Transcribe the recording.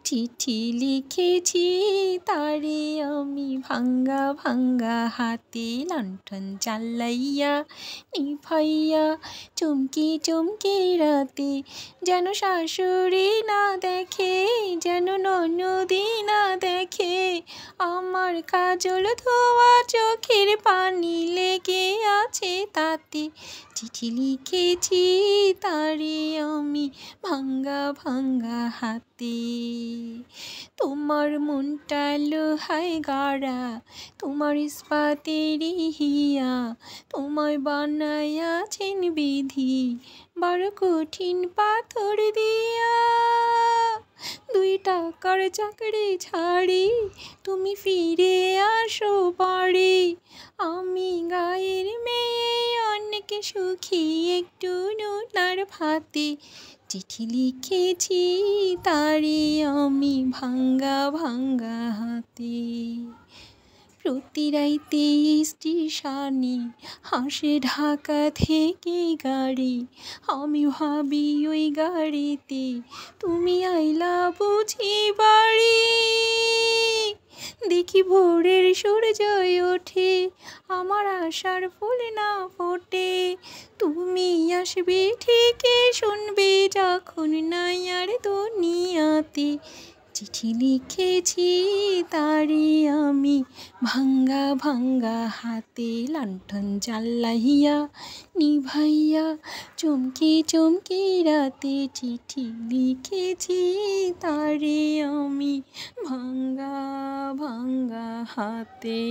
চিঠি লিখেছি তারে আমি ভাঙ্গা ভাঙ্গা হাতে, লণ্ঠন জ্বালাইয়া নিভাইয়া চমকে চমকে রাতে। যেন শাশুড়ি না দেখে, যেন ননদি না দেখে, আমার কাজল ধোয়া চোখের পানি লেগে আছে তাতে। চিঠি লিখেছি তারে আমি ভাঙ্গা ভাঙ্গা হাতে। তোমার মনটা লোহায় গড়া, তোমার ইস্পাতেরই হিয়া, তোমায় বানাইয়াছেন বিধি বড় কঠিন পাথর দিয়া। 2 টাকার চাকরি ছাড়ি তুমি ফিরে আসো বাড়ি, আমি গায়ের মেয়ে অনেক সুখী একটু নুনার ভাতে। চিঠি লিখেছি তারে আমি ভাঙ্গা ভাঙ্গা হাতে। প্রতি রাইতে স্টেশনে হাসে ঢাকা থেকে গাড়ি, আমি ভাবি ওই গাড়িতে তুমি আইলা বুঝি বাড়ি। দেখি ভোরের সূর্যই ওঠে, আমার আশার ফুল না ফোটে, তুমি আসবে ঠিকই শুনবে যখন নাই আর দুনিয়াতে। চিঠি লিখেছি তারে আমি ভাঙ্গা ভাঙ্গা হাতে, লণ্ঠন জ্বালাইয়া নিভাইয়া চমকে চমকে রাতে। চিঠি লিখেছি তারে আমি ভাঙ্গা ভাঙ্গা হাতে।